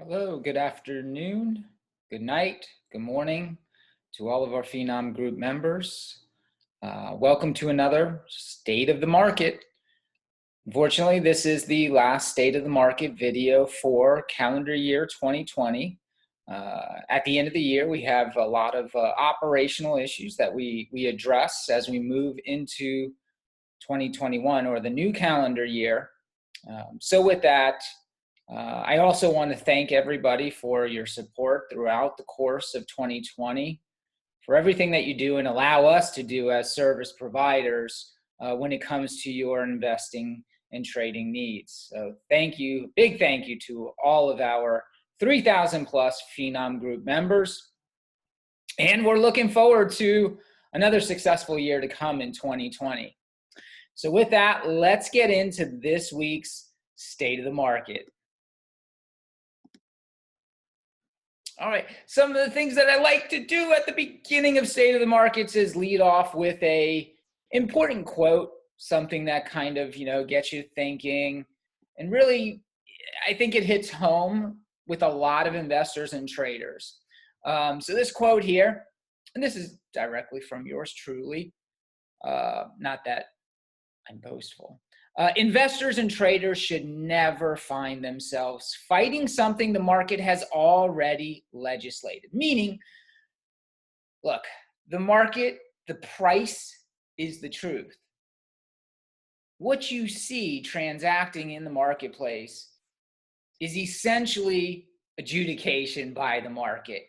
Hello, good afternoon, good night, good morning to all of our Phenom Group members. Welcome to another State of the Market. Unfortunately, this is the last State of the Market video for calendar year 2020. At the end of the year, we have a lot of operational issues that we address as we move into 2021 or the new calendar year. So with that, I also want to thank everybody for your support throughout the course of 2020, for everything that you do and allow us to do as service providers when it comes to your investing and trading needs. So thank you, big thank you to all of our 3,000 plus Phenom Group members. And we're looking forward to another successful year to come in 2020. So with that, let's get into this week's State of the Market. All right, some of the things that I like to do at the beginning of State of the Markets is lead off with a important quote, something that kind of, gets you thinking. And really, I think it hits home with a lot of investors and traders. So this quote here, and this is directly from yours truly, not that I'm boastful. Investors and traders should never find themselves fighting something the market has already legislated. Meaning, look, the market, the price is the truth. What you see transacting in the marketplace is essentially adjudication by the market.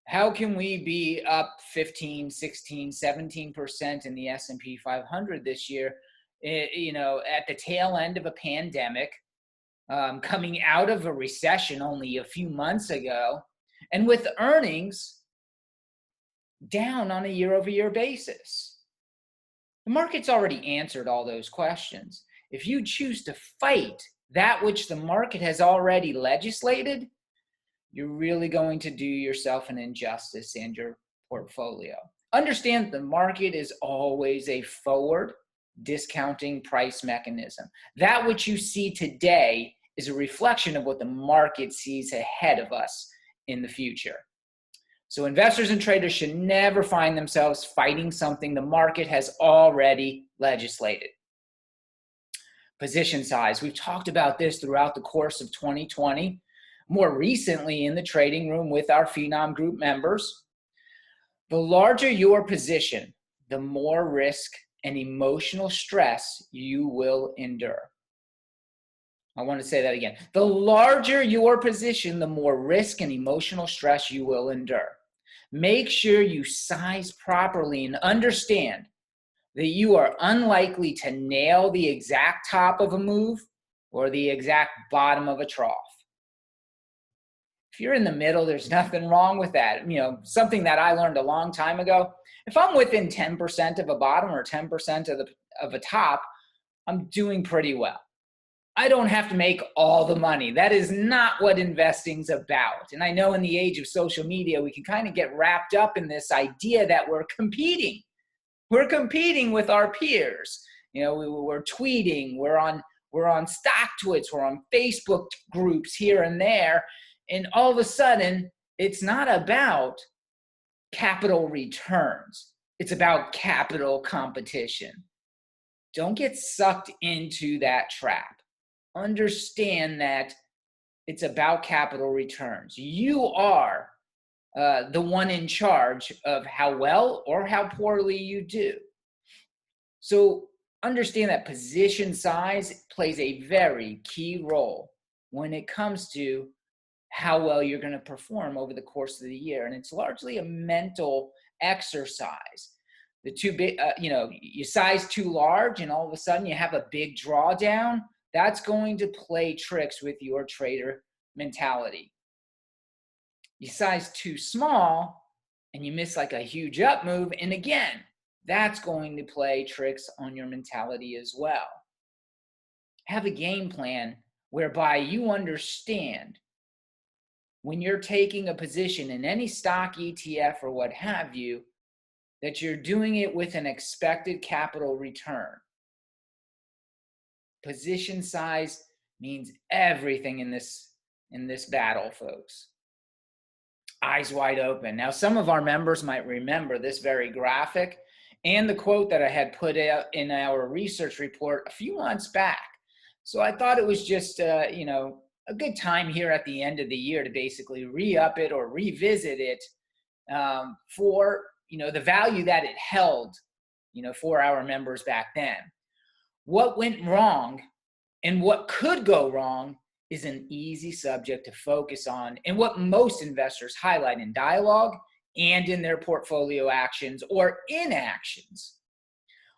How can we be up 15, 16, 17% in the S&P 500 this year? At the tail end of a pandemic, coming out of a recession only a few months ago, and with earnings down on a year-over-year basis. The market's already answered all those questions. If you choose to fight that which the market has already legislated, you're really going to do yourself an injustice and your portfolio. Understand the market is always a forward discounting price mechanism. That which you see today is a reflection of what the market sees ahead of us in the future. So investors and traders should never find themselves fighting something the market has already legislated. Position size. We've talked about this throughout the course of 2020, more recently in the trading room with our Phenom Group members. The larger your position, the more risk and emotional stress you will endure. I want to say that again. The larger your position, the more risk and emotional stress you will endure. Make sure you size properly and understand that you are unlikely to nail the exact top of a move or the exact bottom of a trough. If you're in the middle, there's nothing wrong with that. Something that I learned a long time ago, if I'm within 10% of a bottom or 10% of a top, I'm doing pretty well. I don't have to make all the money. That is not what investing's about. And I know in the age of social media, we can kind of get wrapped up in this idea that we're competing. We're competing with our peers. We're tweeting, we're on StockTwits, we're on Facebook groups here and there. And all of a sudden, it's not about capital returns. It's about capital competition. Don't get sucked into that trap. Understand that it's about capital returns. You are the one in charge of how well or how poorly you do. So understand that position size plays a very key role when it comes to how well you're going to perform over the course of the year. And it's largely a mental exercise. The too big, you size too large and all of a sudden you have a big drawdown. That's going to play tricks with your trader mentality. You size too small and you miss like a huge up move. And again, that's going to play tricks on your mentality as well. Have a game plan whereby you understand when you're taking a position in any stock, ETF, or what have you, that you're doing it with an expected capital return. Position size means everything in this in this battle, folks. Eyes wide open. Now, some of our members might remember this very graphic and the quote that I had put out in our research report a few months back. So I thought it was just, a good time here at the end of the year to basically re-up it or revisit it for, the value that it held, for our members back then. What went wrong and what could go wrong is an easy subject to focus on, and what most investors highlight in dialogue and in their portfolio actions or inactions.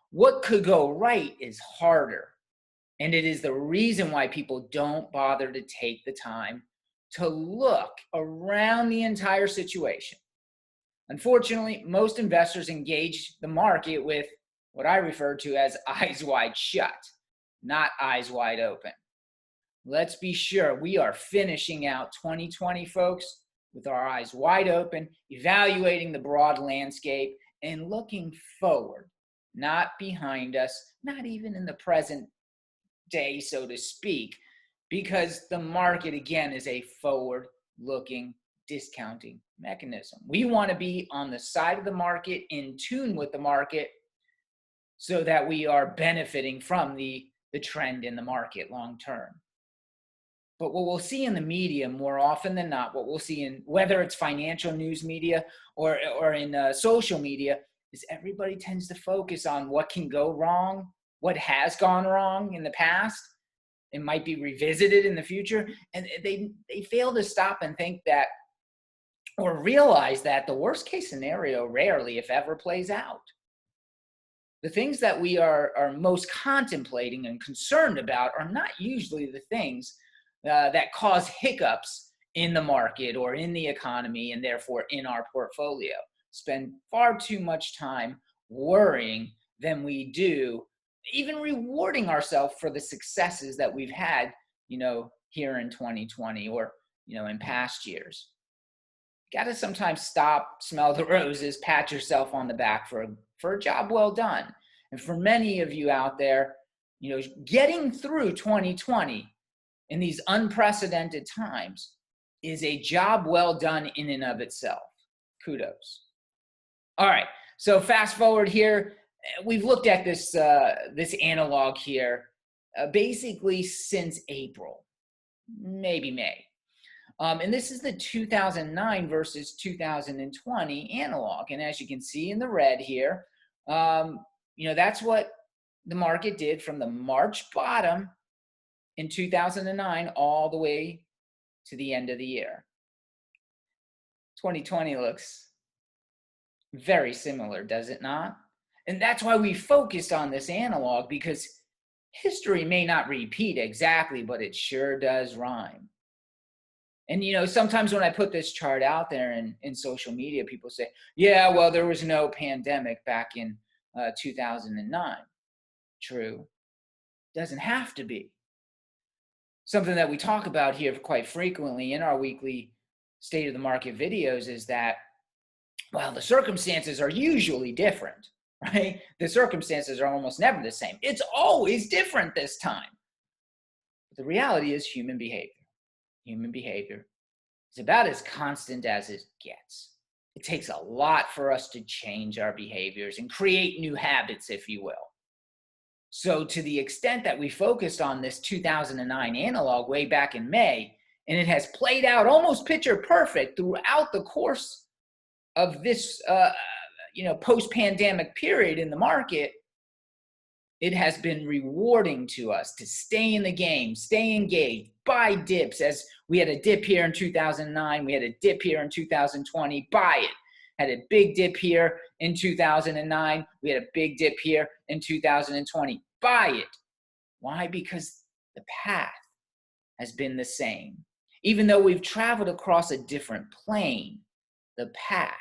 What could go right is harder, and it is the reason why people don't bother to take the time to look around the entire situation. Unfortunately, most investors engage the market with what I refer to as eyes wide shut, not eyes wide open. Let's be sure we are finishing out 2020, folks, with our eyes wide open, evaluating the broad landscape and looking forward, not behind us, not even in the present day, so to speak, because the market, again, is a forward-looking discounting mechanism. We want to be on the side of the market, in tune with the market, so that we are benefiting from the trend in the market long term. But what we'll see in the media more often than not, what we'll see in whether it's financial news media or in social media, is everybody tends to focus on what can go wrong, what has gone wrong in the past. It might be revisited in the future. And they fail to stop and think that, or realize that the worst case scenario rarely, if ever, plays out. The things that we are most contemplating and concerned about are not usually the things that cause hiccups in the market or in the economy, and therefore in our portfolio. Spend far too much time worrying than we do even rewarding ourselves for the successes that we've had, here in 2020 or, in past years. Got to sometimes stop, smell the roses, pat yourself on the back for a job well done. And for many of you out there, getting through 2020 in these unprecedented times is a job well done in and of itself. Kudos. All right, so fast forward here. We've looked at this analog here basically since April, maybe May. And this is the 2009 versus 2020 analog. And as you can see in the red here, that's what the market did from the March bottom in 2009 all the way to the end of the year. 2020 looks very similar, does it not? And that's why we focused on this analog, because history may not repeat exactly, but it sure does rhyme. And, sometimes when I put this chart out there in social media, people say, yeah, well, there was no pandemic back in 2009. True. Doesn't have to be. Something that we talk about here quite frequently in our weekly State of the Market videos is that, well, the circumstances are usually different, right? The circumstances are almost never the same. It's always different this time. But the reality is human behavior. Human behavior is about as constant as it gets. It takes a lot for us to change our behaviors and create new habits, if you will. So to the extent that we focused on this 2009 analog way back in May, and it has played out almost picture perfect throughout the course of this post-pandemic period in the market, it has been rewarding to us to stay in the game, stay engaged, buy dips. As we had a dip here in 2009, we had a dip here in 2020, buy it. Had a big dip here in 2009, we had a big dip here in 2020, buy it. Why? Because the path has been the same. Even though we've traveled across a different plane, the path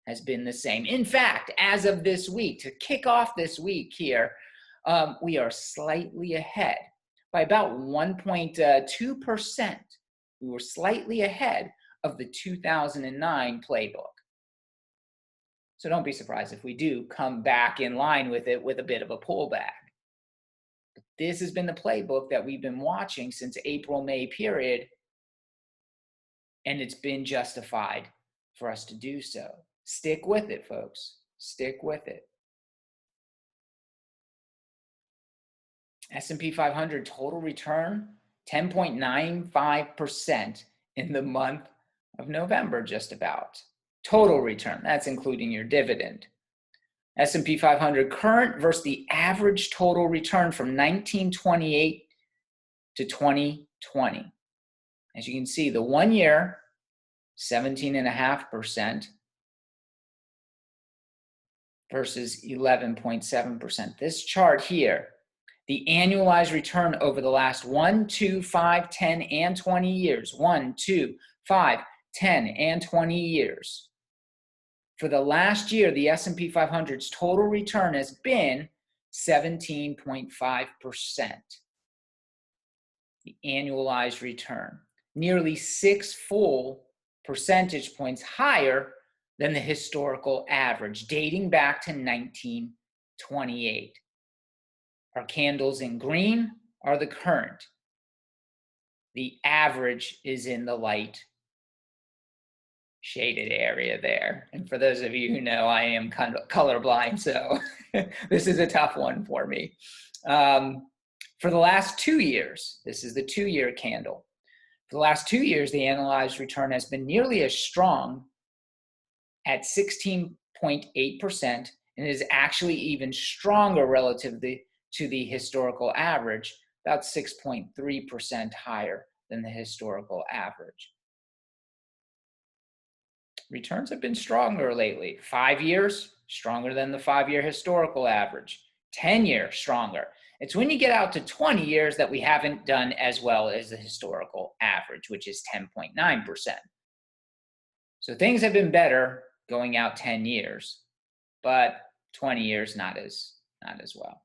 has been the same. In fact, as of this week, to kick off this week here, we are slightly ahead by about 1.2%. We were slightly ahead of the 2009 playbook. So don't be surprised if we do come back in line with it with a bit of a pullback. But this has been the playbook that we've been watching since April, May period, And it's been justified for us to do so. Stick with it, folks. Stick with it. S&P 500 total return, 10.95% in the month of November, just about. Total return, that's including your dividend. S&P 500 current versus the average total return from 1928 to 2020. As you can see, the 1 year, 17.5% versus 11.7%. This chart here, the annualized return over the last 1, 2, 5, 10, and 20 years. 1, 2, 5, 10, and 20 years. For the last year, the S&P 500's total return has been 17.5%. The annualized return, nearly 6 full percentage points higher than the historical average, dating back to 1928. Our candles in green are the current. The average is in the light shaded area there. And for those of you who know, I am colorblind, so this is a tough one for me. For the last 2 years, this is the 2-year candle. For the last 2 years, the annualized return has been nearly as strong at 16.8%, and is actually even stronger relative to the historical average, about 6.3% higher than the historical average. Returns have been stronger lately. 5 years, stronger than the 5-year historical average. 10 years, stronger. It's when you get out to 20 years that we haven't done as well as the historical average, which is 10.9%. So things have been better going out 10 years, but 20 years not as well.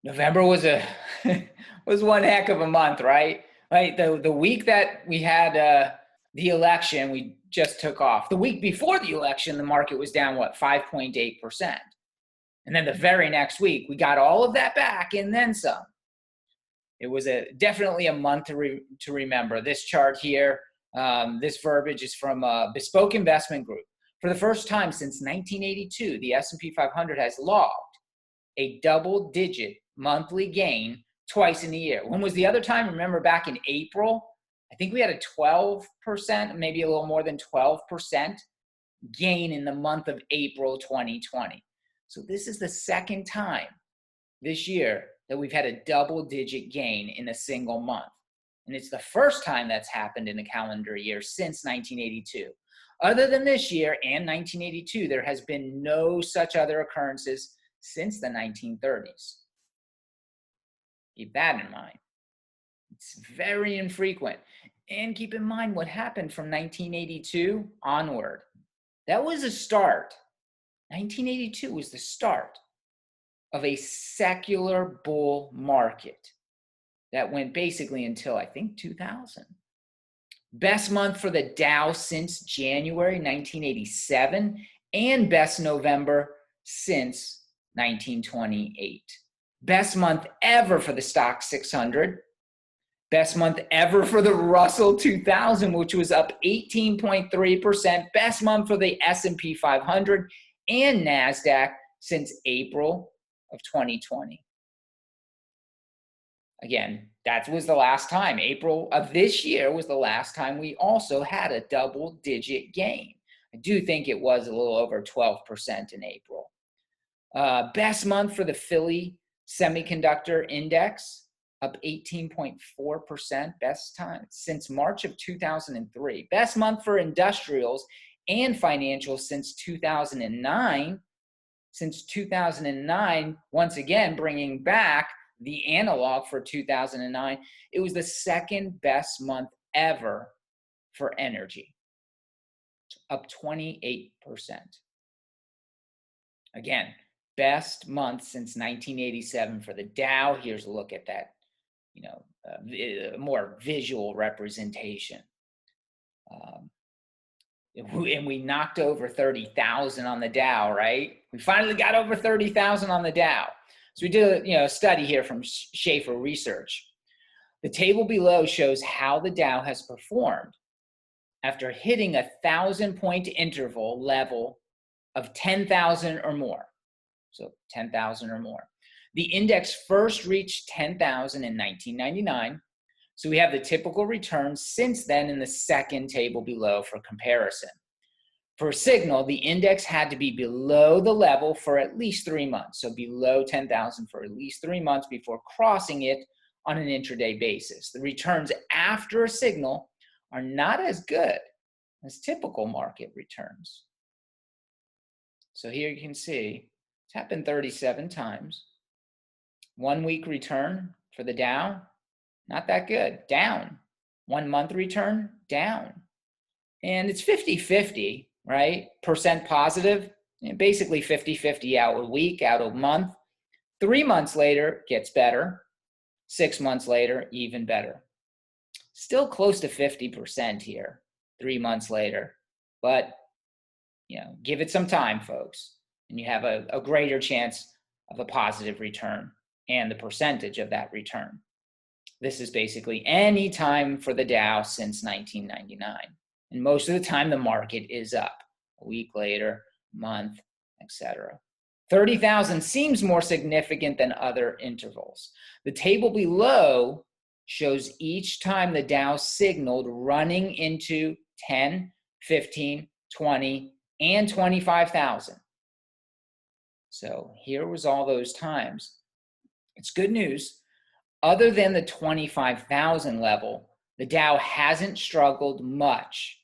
November was was one heck of a month, right? Right. The week that we had the election, we just took off. The week before the election, the market was down 5.8%, and then the very next week, we got all of that back and then some. It was definitely a month to remember. This chart here, this verbiage is from a Bespoke Investment Group. For the first time since 1982, the S&P 500 has logged a double-digit monthly gain twice in a year. When was the other time? Remember back in April? I think we had a 12%, maybe a little more than 12% gain in the month of April 2020. So this is the second time this year that we've had a double-digit gain in a single month. And it's the first time that's happened in a calendar year since 1982. Other than this year and 1982, there has been no such other occurrences since the 1930s. Keep that in mind. It's very infrequent. And keep in mind what happened from 1982 onward. That was a start. 1982 was the start of a secular bull market that went basically until, I think, 2000. Best month for the Dow since January 1987, and best November since 1928. Best month ever for the Stock 600. Best month ever for the Russell 2000, which was up 18.3%. Best month for the S&P 500 and Nasdaq since April of 2020. Again, that was the last time. April of this year was the last time we also had a double-digit gain. I do think it was a little over 12% in April. Best month for the Philly Semiconductor Index, up 18.4%, best time since March of 2003. Best month for industrials and financials since 2009. Since 2009, once again, bringing back the analog for 2009, it was the second best month ever for energy, up 28%. Again, best month since 1987 for the Dow. Here's a look at that, more visual representation. And we knocked over 30,000 on the Dow, right? We finally got over 30,000 on the Dow. So we did a study here from Schaefer Research. The table below shows how the Dow has performed after hitting a 1,000-point interval level of 10,000 or more. So 10,000 or more. The index first reached 10,000 in 1999. So we have the typical returns since then in the second table below for comparison. For a signal, the index had to be below the level for at least 3 months. So below 10,000 for at least 3 months before crossing it on an intraday basis. The returns after a signal are not as good as typical market returns. So here you can see it's happened 37 times. 1 week return for the Dow, not that good, down. 1 month return, down. And it's 50-50, right? Percent positive, and basically 50-50 out a week, out a month. 3 months later, gets better. 6 months later, even better. Still close to 50% here, 3 months later. But, give it some time, folks, and you have a greater chance of a positive return and the percentage of that return. This is basically any time for the Dow since 1999. And most of the time, the market is up. A week later, month, etc. 30,000 seems more significant than other intervals. The table below shows each time the Dow signaled running into 10, 15, 20, and 25,000. So here was all those times. It's good news. Other than the 25,000 level, the Dow hasn't struggled much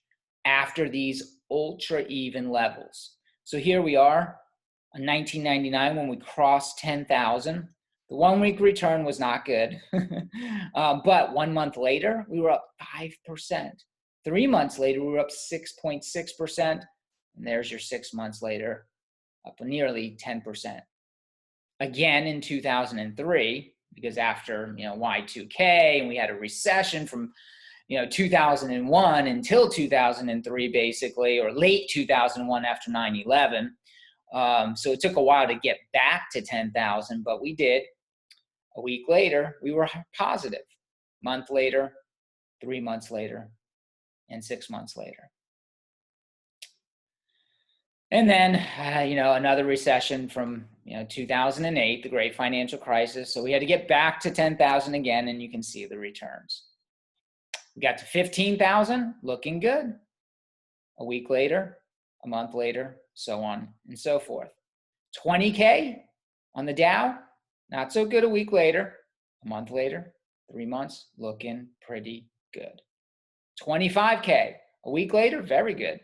after these ultra even levels. So here we are in 1999 when we crossed 10,000. The 1 week return was not good, but 1 month later, we were up 5%. 3 months later, we were up 6.6%, and there's your 6 months later, up nearly 10%. Again in 2003, because after Y2K, and we had a recession from 2001 until 2003, basically, or late 2001 after 9/11. So it took a while to get back to 10,000, but we did. A week later, we were positive. Month later, 3 months later, and 6 months later. And then, another recession from 2008, the great financial crisis. So we had to get back to 10,000 again, and you can see the returns. We got to 15,000, looking good. A week later, a month later, so on and so forth. 20K on the Dow, not so good a week later. A month later, 3 months, looking pretty good. 25K, a week later, very good.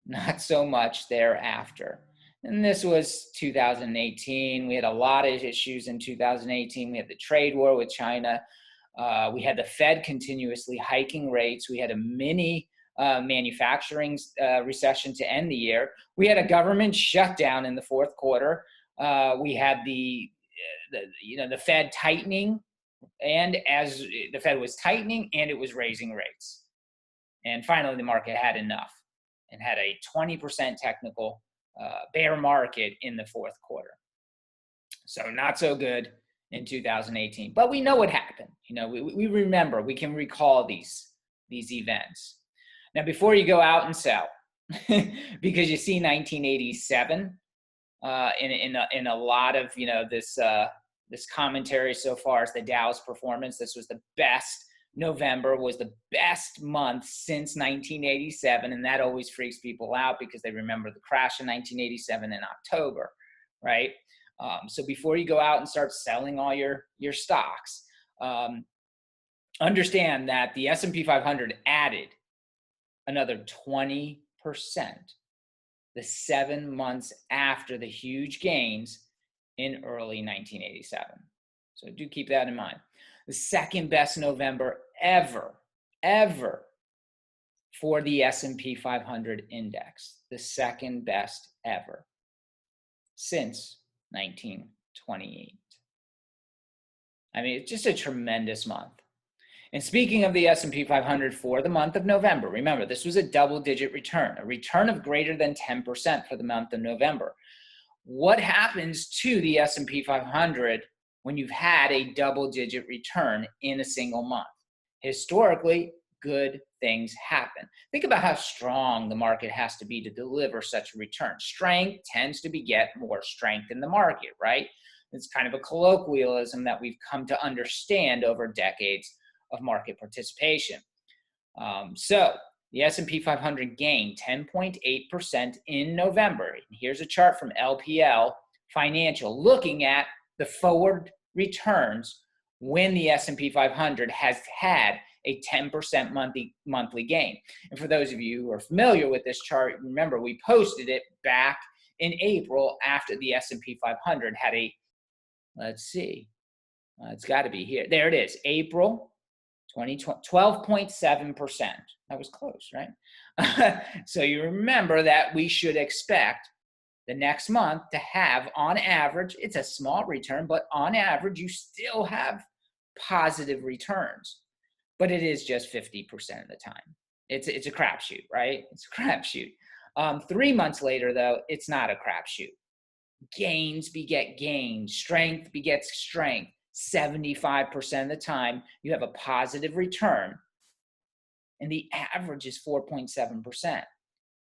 Not so much thereafter. And this was 2018. We had a lot of issues in 2018. We had the trade war with China. We had the Fed continuously hiking rates. We had a mini manufacturing recession to end the year. We had a government shutdown in the fourth quarter. We had the Fed tightening, and as the Fed was tightening, and it was raising rates. And finally, the market had enough and had a 20% technical bear market in the fourth quarter. So not so good in 2018, but we know what happened. We remember, we can recall these events. Now, before you go out and sell, because you see 1987 in a lot of this commentary so far as the Dow's performance. This was the best. November was the best month since 1987, and that always freaks people out because they remember the crash in 1987 in October, right? So before you go out and start selling all your stocks, understand that the S&P 500 added another 20% the 7 months after the huge gains in early 1987. So do keep that in mind. The second best November ever for the S&P 500 index. The second best ever since 1928. I mean, it's just a tremendous month. And speaking of the S&P 500 for the month of November, remember, this was a double-digit return, a return of greater than 10% for the month of November. what happens to the S&P 500 when you've had a double-digit return in a single month? Historically, good things happen. Think about how strong the market has to be to deliver such a return. Strength tends to beget more strength in the market, right? It's kind of a colloquialism that we've come to understand over decades of market participation. So the S&P 500 gained 10.8% in November. And here's a chart from LPL Financial looking at the forward returns when the S&P 500 has had a 10% monthly gain. And for those of you who are familiar with this chart, remember we posted it back in April after the S&P 500 had a, let's see, it's got to be here. There it is, April 2020, 12.7%. That was close, right? So you remember that we should expect the next month to have, on average, it's a small return, but on average, you still have positive returns. But it is just 50% of the time. It's a crapshoot, right? It's a crapshoot. 3 months later, though, it's not a crapshoot. Gains beget gains. Strength begets strength. 75% of the time, you have a positive return. And the average is 4.7%.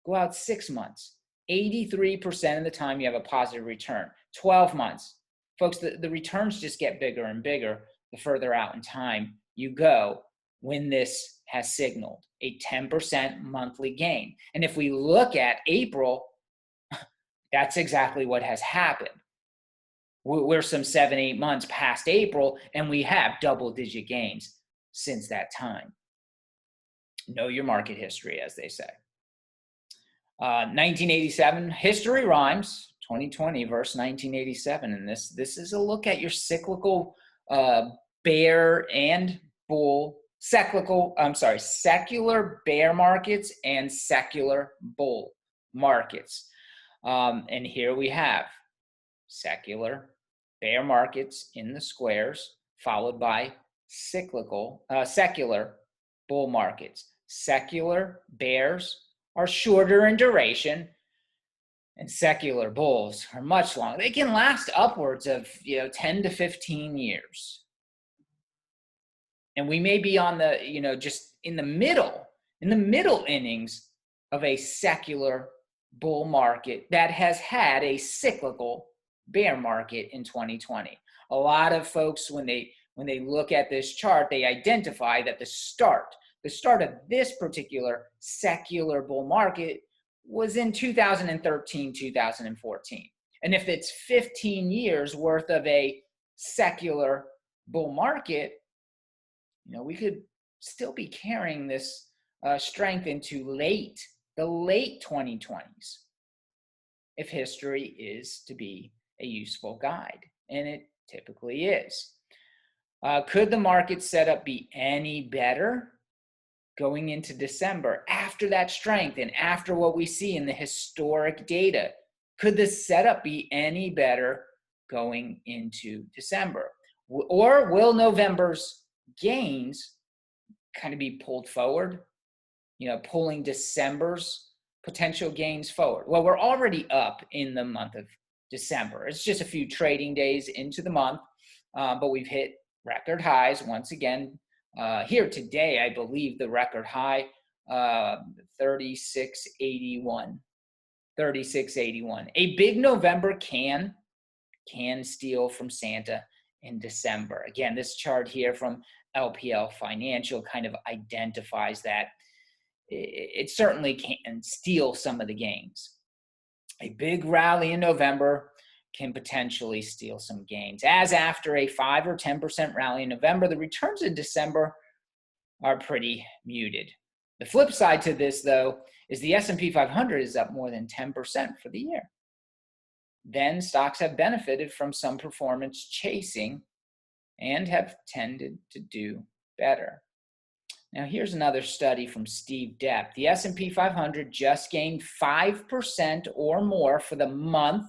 Go out 6 months. 83% of the time, you have a positive return. 12 months. Folks, the returns just get bigger and bigger the further out in time you go when this has signaled a 10% monthly gain. And if we look at April, that's exactly what has happened. We're some 7-8 months past April, and we have double-digit gains since that time. Know your market history, as they say. 1987, history rhymes. 2020 versus 1987, and this is a look at your cyclical bear and bull, secular bear markets and secular bull markets. And here we have secular bear markets in the squares, followed by secular bull markets. Secular bears are shorter in duration, and secular bulls are much longer. They can last upwards of 10 to 15 years. And we may be on the, just in the middle innings of a secular bull market that has had a cyclical bear market in 2020. A lot of folks, when they look at this chart, they identify that the start of this particular secular bull market was in 2013, 2014. And if it's 15 years worth of a secular bull market, we could still be carrying this strength into the late 2020s, if history is to be a useful guide, and it typically is. Could the market setup be any better going into December after that strength and after what we see in the historic data? Could the setup be any better going into December? Or will November's gains kind of be pulled forward, pulling December's potential gains forward? Well, we're already up in the month of December. It's just a few trading days into the month, but we've hit record highs once again. Here today, I believe the record high, 36.81. 36.81. A big November can steal from Santa in December. Again, this chart here from LPL Financial kind of identifies that it certainly can steal some of the gains. A big rally in November can potentially steal some gains. As after a 5 or 10% rally in November, the returns in December are pretty muted. The flip side to this, though, is the S&P 500 is up more than 10% for the year. Then stocks have benefited from some performance chasing and have tended to do better. Now, here's another study from Steve Depp. The S&P 500 just gained 5% or more for the month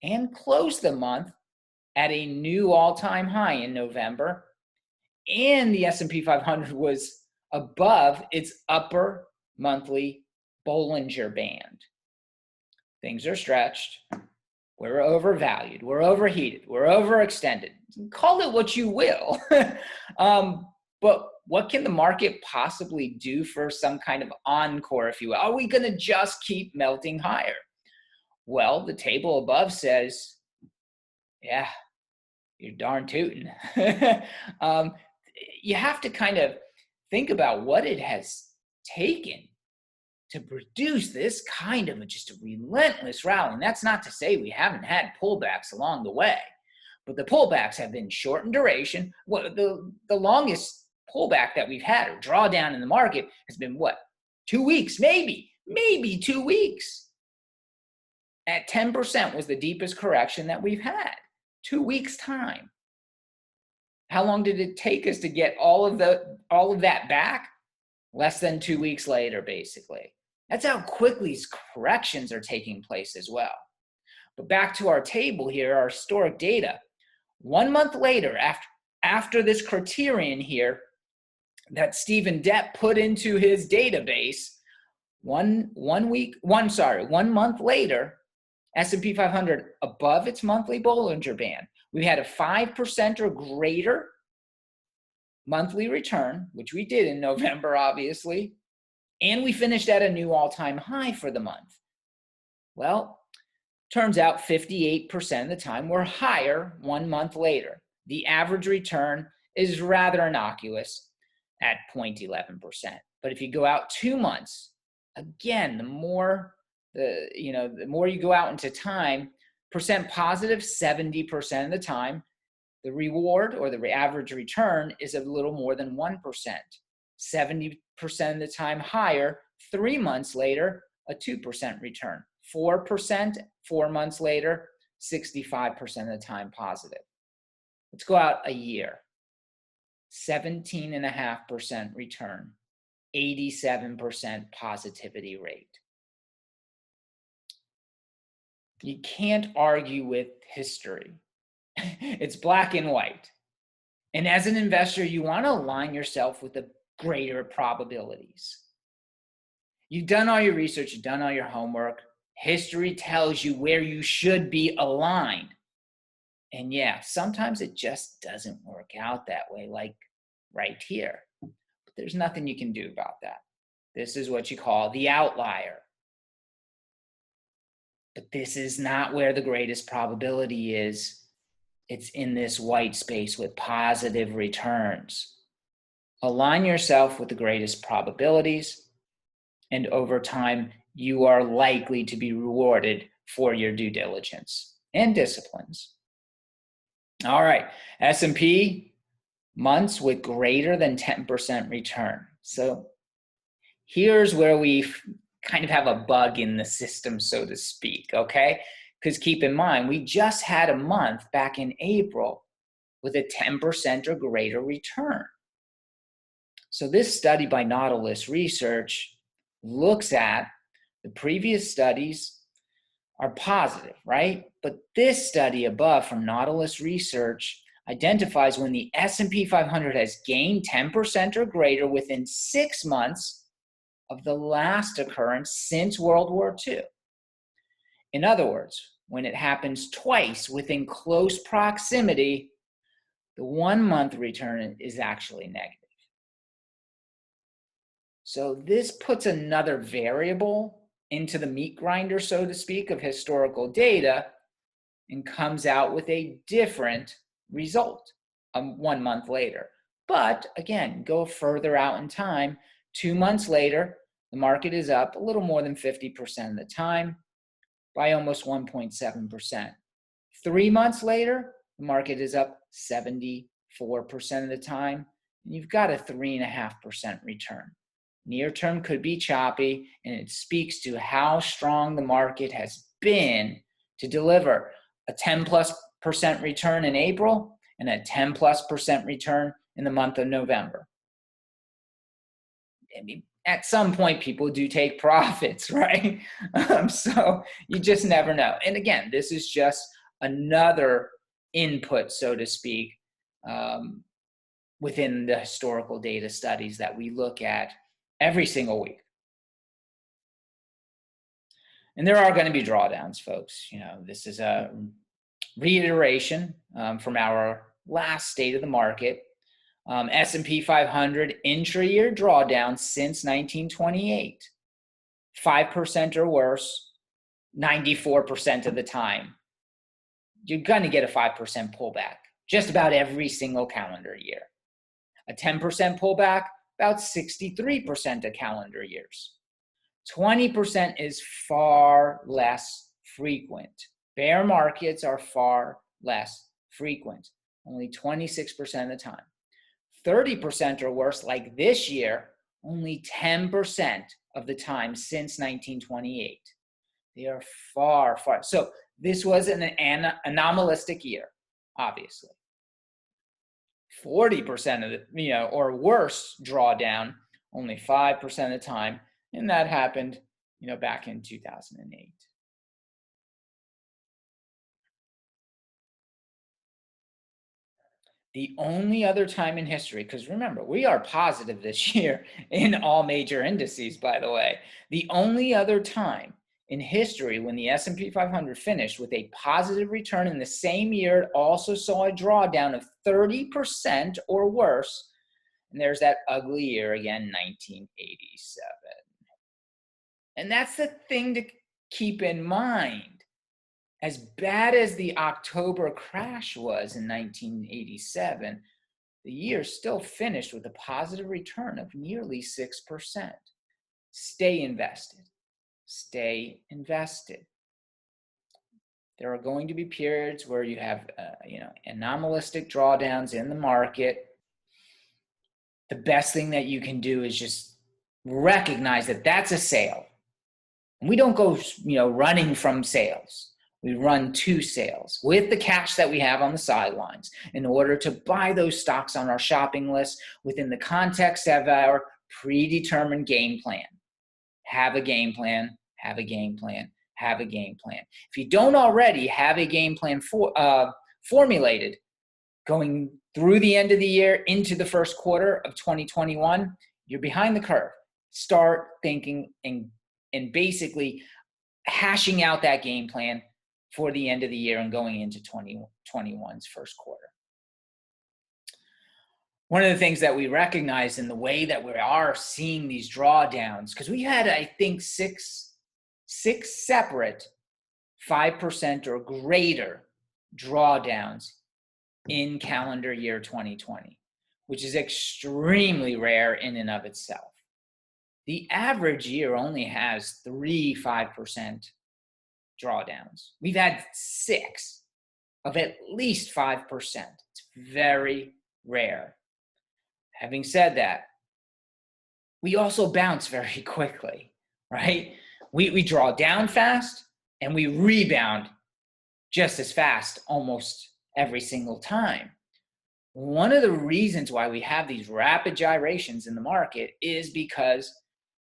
and closed the month at a new all-time high in November. And the S&P 500 was above its upper monthly Bollinger Band. Things are stretched. we're overvalued, we're overheated, we're overextended. Call it what you will. But what can the market possibly do for some kind of encore, if you will? Are we going to just keep melting higher? Well, the table above says, yeah, you're darn tootin'. You have to kind of think about what it has taken to produce this kind of just a relentless rally. And that's not to say we haven't had pullbacks along the way, but the pullbacks have been short in duration. Well, the longest pullback that we've had or drawdown in the market has been what? 2 weeks, maybe 2 weeks. At 10% was the deepest correction that we've had. 2 weeks time. How long did it take us to get all of that back? Less than 2 weeks later, basically. That's how quickly these corrections are taking place as well. But back to our table here, our historic data. 1 month later, after this criterion here that Stephen Depp put into his database, one month later, S&P 500 above its monthly Bollinger Band. We had a 5% or greater monthly return, which we did in November, obviously, and we finished at a new all-time high for the month. Well, turns out 58% of the time we're higher 1 month later. The average return is rather innocuous at 0.11%. But if you go out 2 months, again, the more you go out into time, percent positive 70% of the time, the reward or the average return is a little more than 1%. 70% of the time higher, 3 months later, a 2% return. 4%, 4 months later, 65% of the time positive. Let's go out a year. 17.5% return, 87% positivity rate. You can't argue with history. It's black and white. And as an investor, you want to align yourself with the greater probabilities. You've done all your research, you've done all your homework. History tells you where you should be aligned. And yeah, sometimes it just doesn't work out that way, like right here. But there's nothing you can do about that. This is what you call the outlier. But this is not where the greatest probability is. It's in this white space with positive returns. Align yourself with the greatest probabilities, and over time, you are likely to be rewarded for your due diligence and disciplines. All right, S&P months with greater than 10% return. So here's where we kind of have a bug in the system, so to speak, okay? Because keep in mind, we just had a month back in April with a 10% or greater return. So this study by Nautilus Research looks at the previous studies are positive, right? But this study above from Nautilus Research identifies when the S&P 500 has gained 10% or greater within 6 months of the last occurrence since World War II. In other words, when it happens twice within close proximity, the 1 month return is actually negative. So this puts another variable into the meat grinder, so to speak, of historical data and comes out with a different result 1 month later. But again, go further out in time, 2 months later, the market is up a little more than 50% of the time by almost 1.7%. 3 months later, the market is up 74% of the time, and you've got a 3.5% return. Near term could be choppy, and it speaks to how strong the market has been to deliver a 10+% return in April and a 10+% return in the month of November. I mean, at some point, people do take profits, right? So you just never know. And again, this is just another input, so to speak, within the historical data studies that we look at every single week. And there are going to be drawdowns, folks. This is a reiteration from our last state of the market. S&P 500 intra-year drawdown since 1928, 5% or worse, 94% of the time. You're going to get a 5% pullback just about every single calendar year. A 10% pullback, about 63% of calendar years. 20% is far less frequent. Bear markets are far less frequent, only 26% of the time. 30% or worse, like this year, only 10% of the time since 1928. They are far, far. So this was an anomalistic year, obviously. 40% of the, or worse drawdown, only 5% of the time. And that happened, back in 2008. The only other time in history, because remember, we are positive this year in all major indices, by the way. The only other time in history when the S&P 500 finished with a positive return in the same year, it also saw a drawdown of 30% or worse. And there's that ugly year again, 1987. And that's the thing to keep in mind. As bad as the October crash was in 1987, the year still finished with a positive return of nearly 6%. Stay invested. Stay invested. There are going to be periods where you have, anomalistic drawdowns in the market. The best thing that you can do is just recognize that that's a sale. And we don't go, running from sales. We run to sales with the cash that we have on the sidelines in order to buy those stocks on our shopping list within the context of our predetermined game plan. Have a game plan, have a game plan, have a game plan. If you don't already have a game plan formulated going through the end of the year into the first quarter of 2021, you're behind the curve. Start thinking and basically hashing out that game plan for the end of the year and going into 2021's first quarter. One of the things that we recognize in the way that we are seeing these drawdowns, because we had, I think, six separate 5% or greater drawdowns in calendar year 2020, which is extremely rare in and of itself. The average year only has 5% drawdowns. We've had 6 of at least 5%. It's very rare. Having said that, we also bounce very quickly, right? We draw down fast and we rebound just as fast almost every single time. One of the reasons why we have these rapid gyrations in the market is because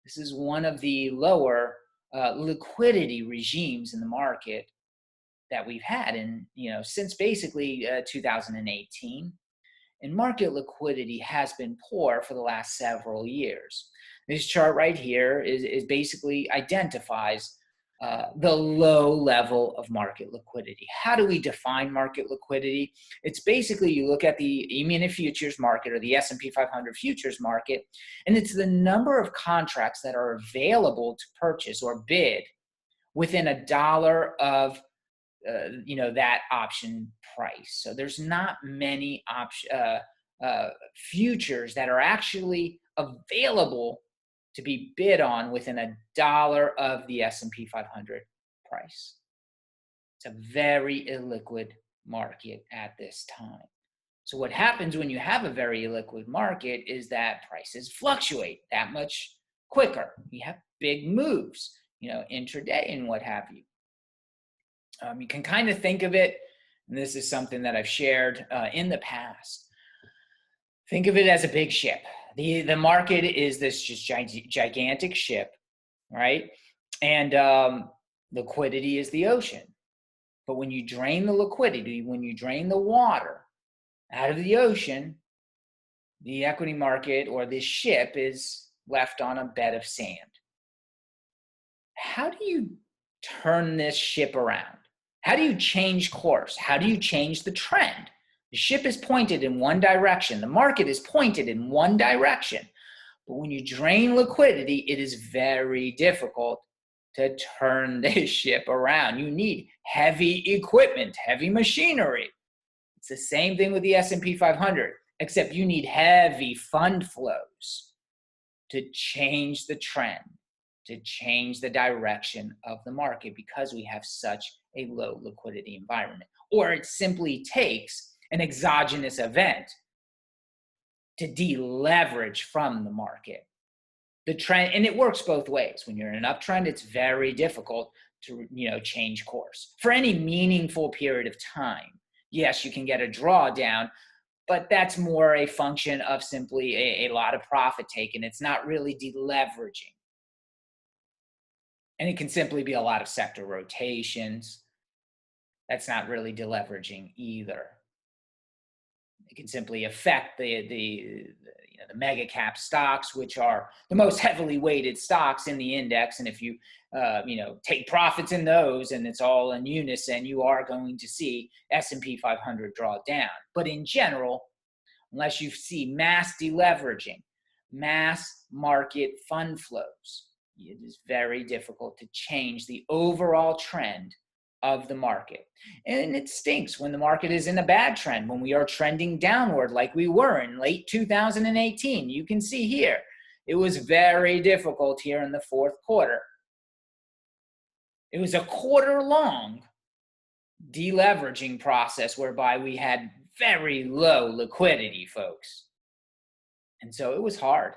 this is one of the lower liquidity regimes in the market that we've had since basically 2018. And market liquidity has been poor for the last several years. This chart right here is basically identifies the low level of market liquidity. How do we define market liquidity? It's basically you look at the E-mini futures market or the S&P 500 futures market, and it's the number of contracts that are available to purchase or bid within $1 of that option price. So there's not many futures that are actually available to be bid on within $1 of the S&P 500 price. It's a very illiquid market at this time. So what happens when you have a very illiquid market is that prices fluctuate that much quicker. You have big moves, intraday and what have you. You can kind of think of it, and this is something that I've shared in the past. Think of it as a big ship. The market is this just gigantic ship, right? And liquidity is the ocean. But when you drain the liquidity, when you drain the water out of the ocean, the equity market or this ship is left on a bed of sand. How do you turn this ship around? How do you change course? How do you change the trend? The ship is pointed in one direction. The market is pointed in one direction. But when you drain liquidity, it is very difficult to turn this ship around. You need heavy equipment, heavy machinery. It's the same thing with the S&P 500, except you need heavy fund flows to change the trend, to change the direction of the market, because we have such a low liquidity environment. Or it simply takes an exogenous event to deleverage from the market. The trend, and it works both ways. When you're in an uptrend, it's very difficult to change course for any meaningful period of time. Yes, you can get a drawdown, but that's more a function of simply a lot of profit taken. It's not really deleveraging. And it can simply be a lot of sector rotations. That's not really deleveraging either. It can simply affect the mega cap stocks, which are the most heavily weighted stocks in the index. And if you take profits in those and it's all in unison, you are going to see S&P 500 draw down. But in general, unless you see mass deleveraging, mass market fund flows, it is very difficult to change the overall trend of the market. And it stinks when the market is in a bad trend, when we are trending downward like we were in late 2018. You can see here, it was very difficult here in the fourth quarter. It was a quarter-long deleveraging process whereby we had very low liquidity, folks. And so it was hard.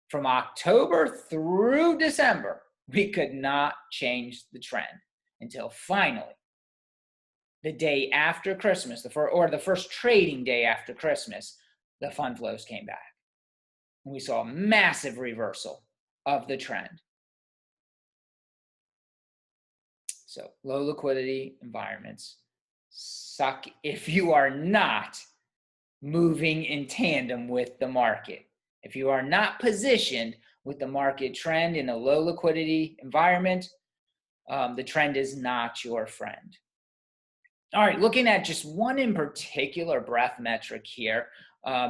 From October through December, we could not change the trend until finally, the day after Christmas, the first trading day after Christmas, the fund flows came back. And we saw a massive reversal of the trend. So low liquidity environments suck if you are not moving in tandem with the market. If you are not positioned with the market trend in a low liquidity environment, the trend is not your friend. All right, looking at just one in particular breadth metric here,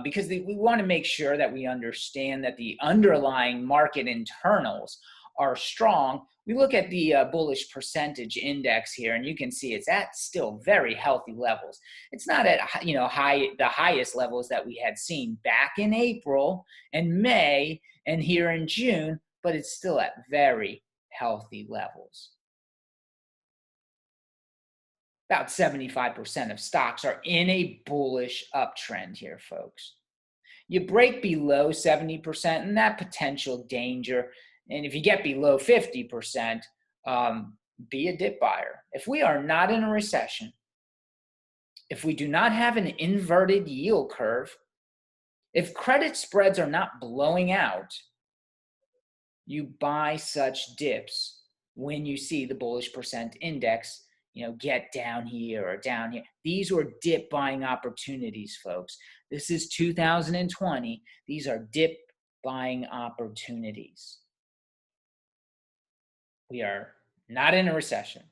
because we want to make sure that we understand that the underlying market internals are strong. We look at the bullish percentage index here, and you can see it's at still very healthy levels. It's not at the highest levels that we had seen back in April and May and here in June, but it's still at very healthy levels. About 75% of stocks are in a bullish uptrend here, folks. You break below 70% and that potential danger. And if you get below 50%, be a dip buyer. If we are not in a recession, if we do not have an inverted yield curve, if credit spreads are not blowing out, you buy such dips when you see the bullish percent index get down here or down here. These were dip buying opportunities, folks. This is 2020. These are dip buying opportunities. We are not in a recession.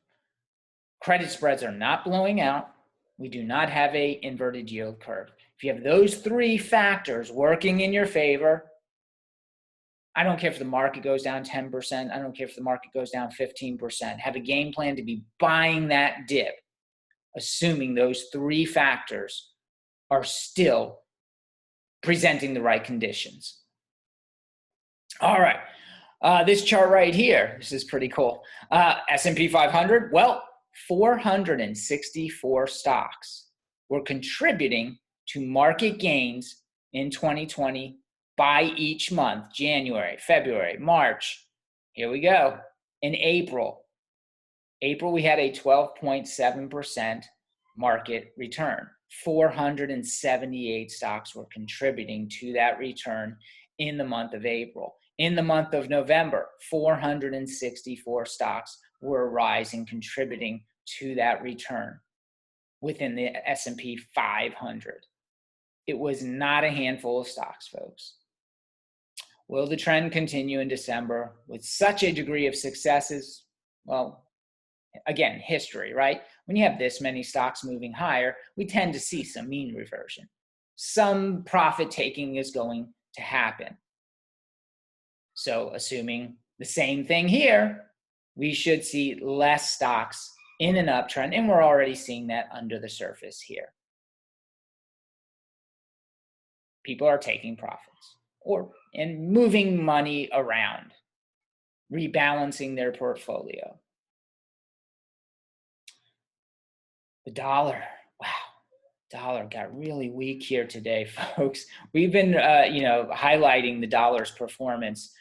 Credit spreads are not blowing out. We do not have an inverted yield curve. If you have those three factors working in your favor, I don't care if the market goes down 10%. I don't care if the market goes down 15%. Have a game plan to be buying that dip, assuming those three factors are still presenting the right conditions. All right. This chart right here, this is pretty cool. S&P 500, well, 464 stocks were contributing to market gains in 2020 by each month: January, February, March. Here we go. In April, we had a 12.7% market return. 478 stocks were contributing to that return in the month of April. In the month of November, 464 stocks were rising, contributing to that return within the S&P 500. It was not a handful of stocks, folks. Will the trend continue in December with such a degree of successes? Well, again, history, right? When you have this many stocks moving higher, we tend to see some mean reversion. Some profit taking is going to happen. So assuming the same thing here, we should see less stocks in an uptrend, and we're already seeing that under the surface here. People are taking profits and moving money around, rebalancing their portfolio. The dollar, wow, dollar got really weak here today, folks. We've been, highlighting the dollar's performance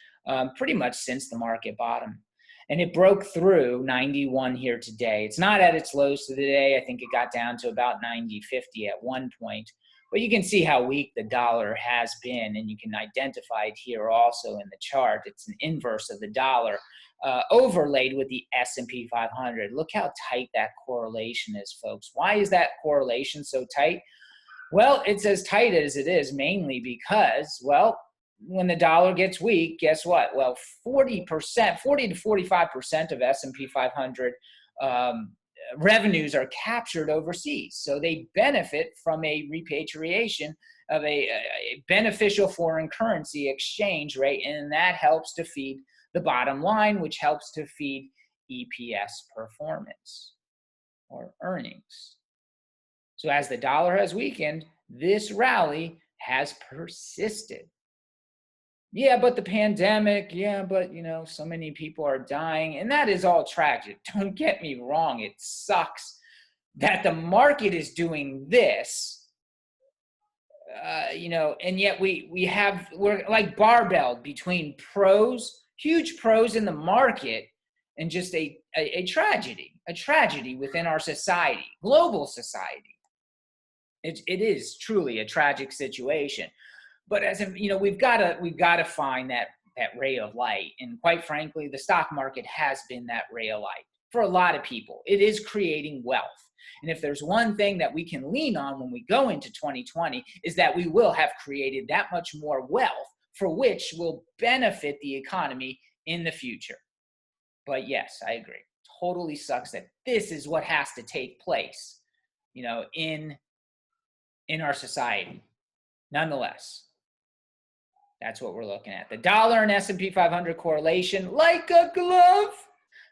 pretty much since the market bottom. And it broke through 91 here today. It's not at its lows today. I think it got down to about 90.50 at one point. But you can see how weak the dollar has been, and you can identify it here also in the chart. It's an inverse of the dollar overlaid with the S&P 500. Look how tight that correlation is, folks. Why is that correlation so tight? Well, it's as tight as it is mainly because, well, when the dollar gets weak, guess what? Well, 40% to 45% of S&P 500 revenues are captured overseas. So they benefit from a repatriation of a beneficial foreign currency exchange rate, and that helps to feed the bottom line, which helps to feed EPS performance or earnings. So as the dollar has weakened, this rally has persisted. Yeah, but the pandemic, yeah, but so many people are dying, and that is all tragic. Don't get me wrong, it sucks that the market is doing this, and yet we're like barbelled between pros, huge pros in the market, and just a tragedy within our society, global society. It is truly a tragic situation. But we've got to find that ray of light. And quite frankly, the stock market has been that ray of light for a lot of people. It is creating wealth. And if there's one thing that we can lean on when we go into 2020 is that we will have created that much more wealth for which will benefit the economy in the future. But yes, I agree. Totally sucks that this is what has to take place, in our society. Nonetheless, that's what we're looking at. The dollar and S&P 500 correlation, like a glove.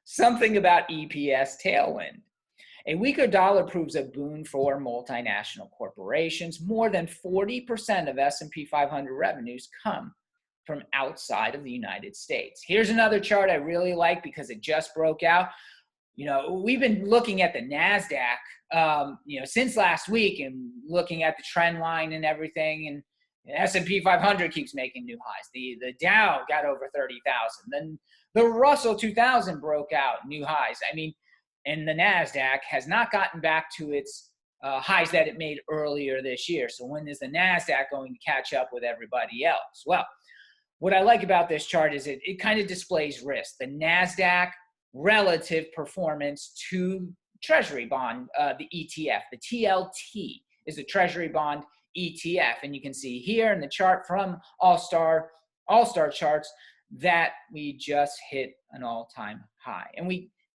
Something about EPS tailwind. A weaker dollar proves a boon for multinational corporations. More than 40% of S&P 500 revenues come from outside of the United States. Here's another chart I really like because it just broke out. We've been looking at the Nasdaq, since last week and looking at the trend line and everything, and S&P 500 keeps making new highs. The Dow got over 30,000. Then the Russell 2000 broke out new highs. And the Nasdaq has not gotten back to its highs that it made earlier this year. So when is the Nasdaq going to catch up with everybody else? Well, what I like about this chart is it kind of displays risk. The Nasdaq relative performance to Treasury bond, the ETF, the TLT is a Treasury bond ETF, and you can see here in the chart from All-Star charts that we just hit an all-time high. And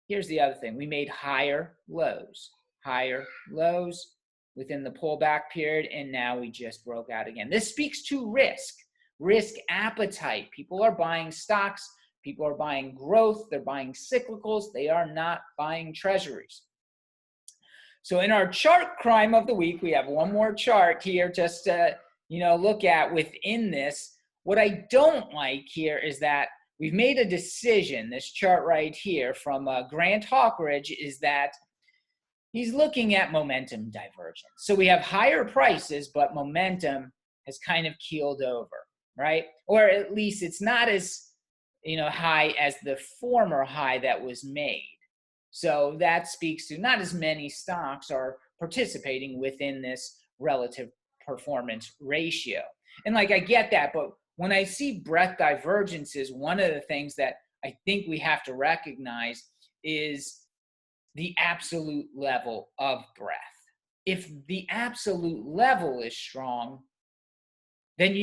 here's the other thing, we made higher lows within the pullback period, and now we just broke out again. This speaks to risk appetite. People are buying stocks, people are buying growth, they're buying cyclicals, they are not buying treasuries. So in our chart crime of the week, we have one more chart here just to, look at within this. What I don't like here is that we've made a decision, this chart right here from Grant Hawkridge, is that he's looking at momentum divergence. So we have higher prices, but momentum has kind of keeled over, right? Or at least it's not as, high as the former high that was made. So that speaks to not as many stocks are participating within this relative performance ratio. And I get that, but when I see breadth divergences, one of the things that I think we have to recognize is the absolute level of breadth. If the absolute level is strong, then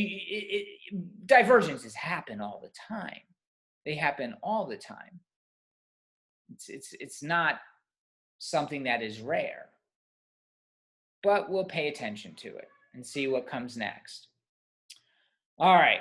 divergences happen all the time. They happen all the time. It's not something that is rare, but we'll pay attention to it and see what comes next. All right,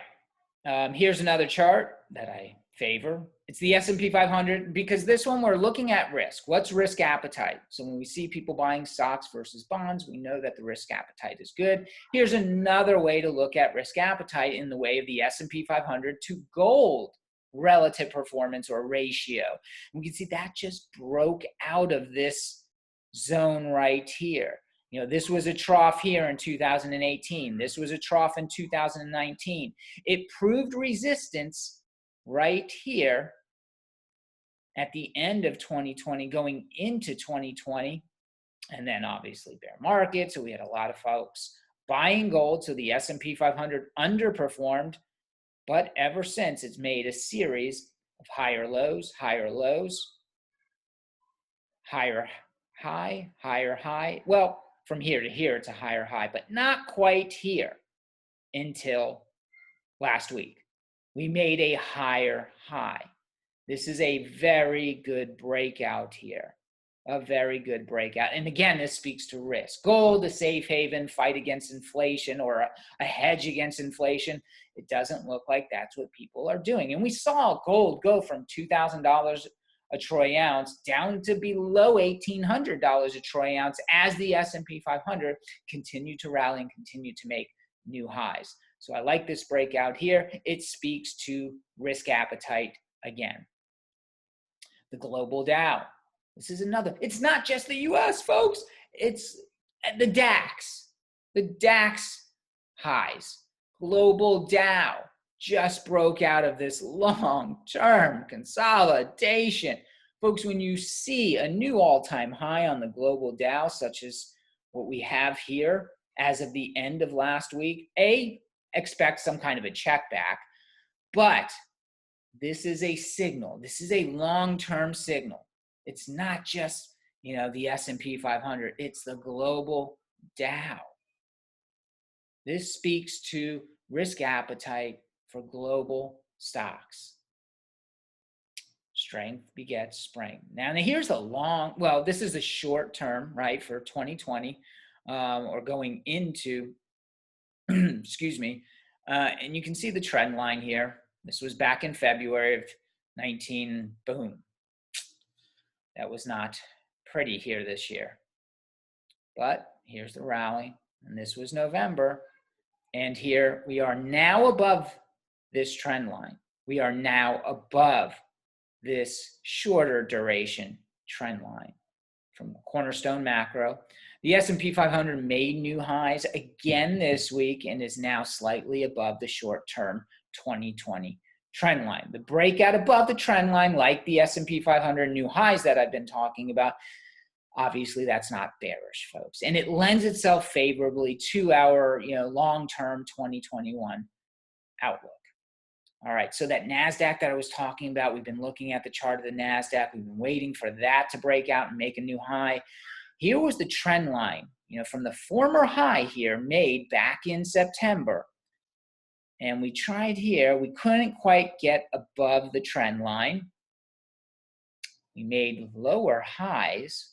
here's another chart that I favor. It's the S&P 500, because this one we're looking at risk. What's risk appetite? So when we see people buying stocks versus bonds, we know that the risk appetite is good. Here's another way to look at risk appetite in the way of the S&P 500 to gold relative performance or ratio. We can see that just broke out of this zone right here. You know, this was a trough here in 2018. This was a trough in 2019. It proved resistance right here at the end of 2020, going into 2020, and then obviously bear market. So we had a lot of folks buying gold. So the S&P 500 underperformed, but ever since it's made a series of higher lows, higher high, higher high. Well, from here to here, it's a higher high, but not quite here until last week. We made a higher high. This is a very good breakout here, a very good breakout. And again, this speaks to risk. Gold, a safe haven, fight against inflation, or a hedge against inflation. It doesn't look like that's what people are doing. And we saw gold go from $2,000 a troy ounce down to below $1,800 a troy ounce as the S&P 500 continued to rally and continued to make new highs. So I like this breakout here. It speaks to risk appetite again. The global Dow. This is another. It's not just the US, folks. It's the DAX. The DAX highs. Global Dow just broke out of this long-term consolidation. Folks, when you see a new all-time high on the global Dow, such as what we have here as of the end of last week, expect some kind of a check back, but this is a signal. This is a long-term signal. It's not just, the S&P 500. It's the global Dow. This speaks to risk appetite for global stocks. Strength begets strength. Now here's this is a short term, right, for 2020 or going into, excuse me, and you can see the trend line here. This was back in February of 19, boom. That was not pretty here this year. But here's the rally, and this was November. And here we are now above this trend line. We are now above this shorter duration trend line from Cornerstone Macro. The S&P 500 made new highs again this week and is now slightly above the short-term 2020 trend line. The breakout above the trend line, like the S&P 500 new highs that I've been talking about, obviously that's not bearish, folks. And it lends itself favorably to our, long-term 2021 outlook. All right, so that Nasdaq that I was talking about, we've been looking at the chart of the Nasdaq. We've been waiting for that to break out and make a new high. Here was the trend line, from the former high here made back in September. And we tried here. We couldn't quite get above the trend line. We made lower highs,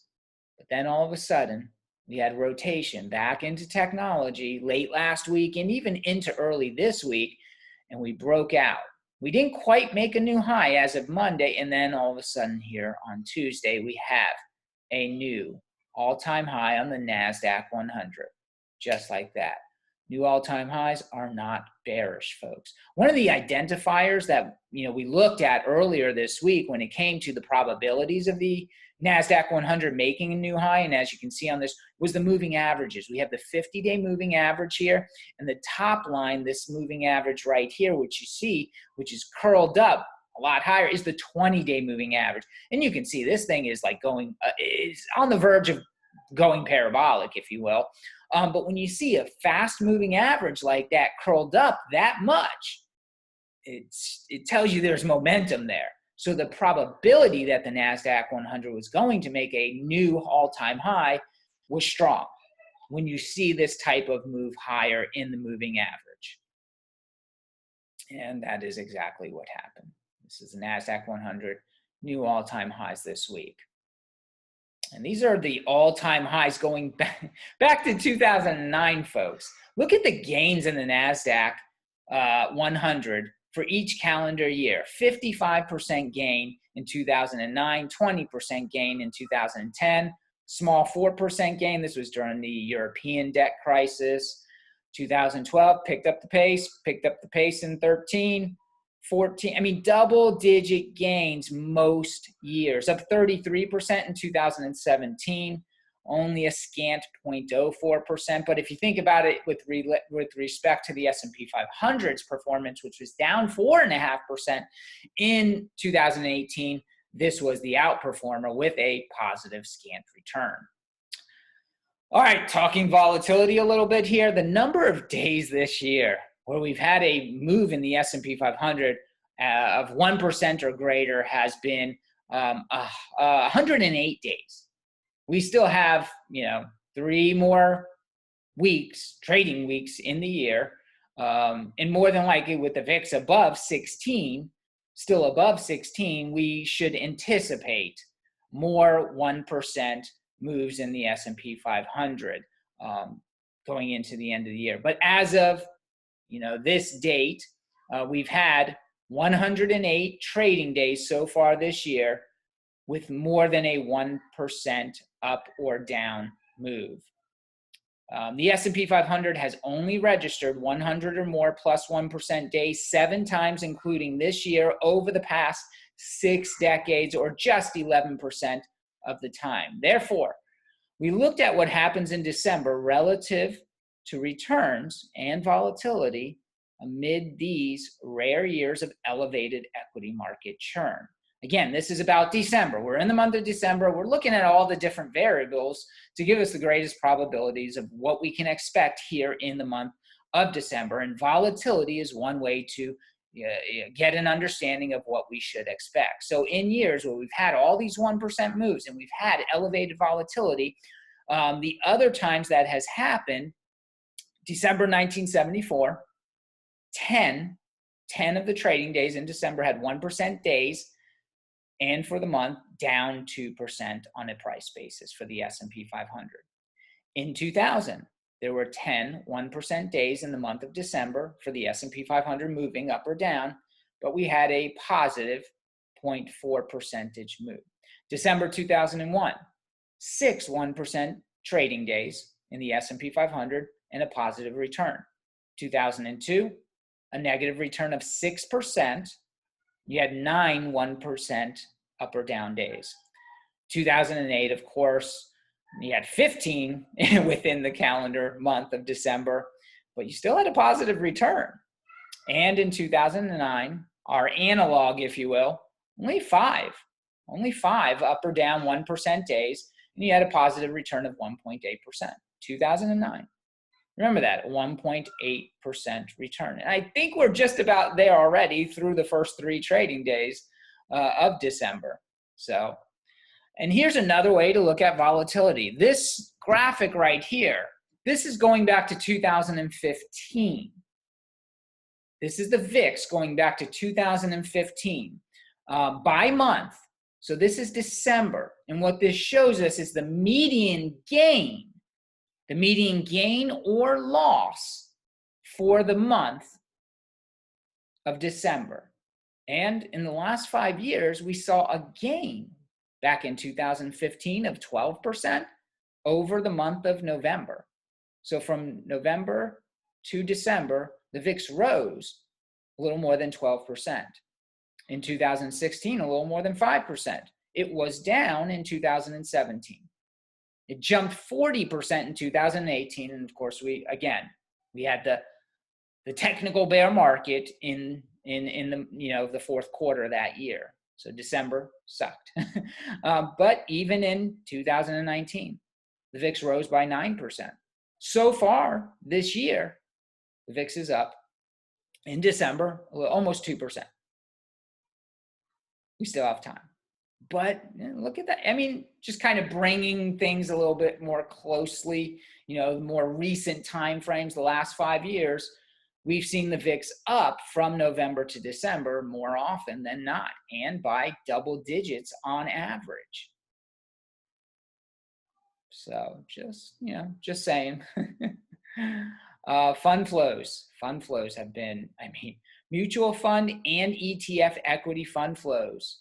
but then all of a sudden, we had rotation back into technology late last week and even into early this week, and we broke out. We didn't quite make a new high as of Monday, and then all of a sudden here on Tuesday, we have a new all-time high on the Nasdaq 100, just like that. New all-time highs are not bearish, folks. One of the identifiers that we looked at earlier this week when it came to the probabilities of the Nasdaq 100 making a new high, and as you can see on this, was the moving averages. We have the 50-day moving average here, and the top line, this moving average right here, which you see, which is curled up a lot higher, is the 20-day moving average. And you can see this thing is like going, is on the verge of going parabolic, if you will. But when you see a fast-moving average like that curled up that much, it tells you there's momentum there. So the probability that the Nasdaq 100 was going to make a new all-time high was strong when you see this type of move higher in the moving average. And that is exactly what happened. This is the Nasdaq 100 new all-time highs this week. And these are the all-time highs going back to 2009, folks. Look at the gains in the Nasdaq 100 for each calendar year. 55% gain in 2009, 20% gain in 2010, small 4% gain. This was during the European debt crisis. 2012, picked up the pace in 13. 14, I mean, double-digit gains most years, up 33% in 2017, only a scant 0.04%. But if you think about it with respect to the S&P 500's performance, which was down 4.5% in 2018, this was the outperformer with a positive scant return. All right, talking volatility a little bit here. The number of days this year where we've had a move in the S&P 500 of 1% or greater has been 108 days. We still have, 3 more weeks, trading weeks in the year, and more than likely with the VIX above 16, still above 16, we should anticipate more 1% moves in the S&P 500 going into the end of the year. But as of this date, we've had 108 trading days so far this year with more than a 1% up or down move. The S&P 500 has only registered 100 or more plus 1% days 7 times, including this year, over the past 6 decades, or just 11% of the time. Therefore, we looked at what happens in December relative to returns and volatility amid these rare years of elevated equity market churn. Again, this is about December. We're in the month of December. We're looking at all the different variables to give us the greatest probabilities of what we can expect here in the month of December. And volatility is one way to get an understanding of what we should expect. So in years where we've had all these 1% moves and we've had elevated volatility, the other times that has happened, December 1974, 10 of the trading days in December had 1% days, and for the month, down 2% on a price basis for the S&P 500. In 2000, there were 10 1% days in the month of December for the S&P 500 moving up or down, but we had a positive 0.4 percentage move. December 2001, 6 1% trading days in the S&P 500 and a positive return. 2002, a negative return of 6%. You had 9 1% up or down days. 2008, of course, you had 15 within the calendar month of December, but you still had a positive return. And in 2009, our analog, if you will, only five up or down 1% days, and you had a positive return of 1.8%. 2009. Remember that, 1.8% return. And I think we're just about there already through the first 3 trading days of December. So, and here's another way to look at volatility. This graphic right here, this is going back to 2015. This is the VIX going back to 2015 by month. So this is December. And what this shows us is the median gain or loss for the month of December. And in the last 5 years, we saw a gain back in 2015 of 12% over the month of November. So from November to December, the VIX rose a little more than 12%. In 2016, a little more than 5%. It was down in 2017. It jumped 40% in 2018, and of course, we had the technical bear market in the fourth quarter that year. So December sucked. But even in 2019, the VIX rose by 9%. So far this year, the VIX is up in December almost 2%. We still have time. But look at that. I mean, just kind of bringing things a little bit more closely, more recent time frames, the last 5 years, we've seen the VIX up from November to December more often than not, and by double digits on average. So just, just saying. Fund flows have been, mutual fund and ETF equity fund flows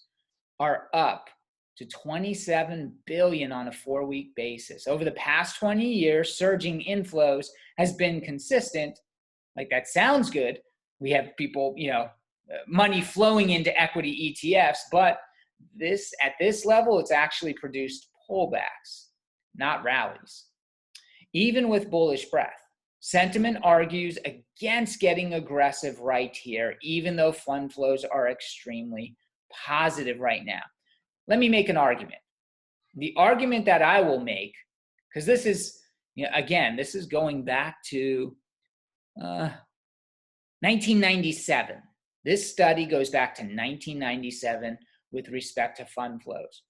are up to 27 billion on a 4-week basis. Over the past 20 years, surging inflows has been consistent. Like, that sounds good. We have people, money flowing into equity ETFs, but at this level, it's actually produced pullbacks, not rallies. Even with bullish breadth, sentiment argues against getting aggressive right here, even though fund flows are extremely positive right now. Let me make an argument. The argument that I will make, because this is, again, this is going back to 1997. This study goes back to 1997 with respect to fund flows.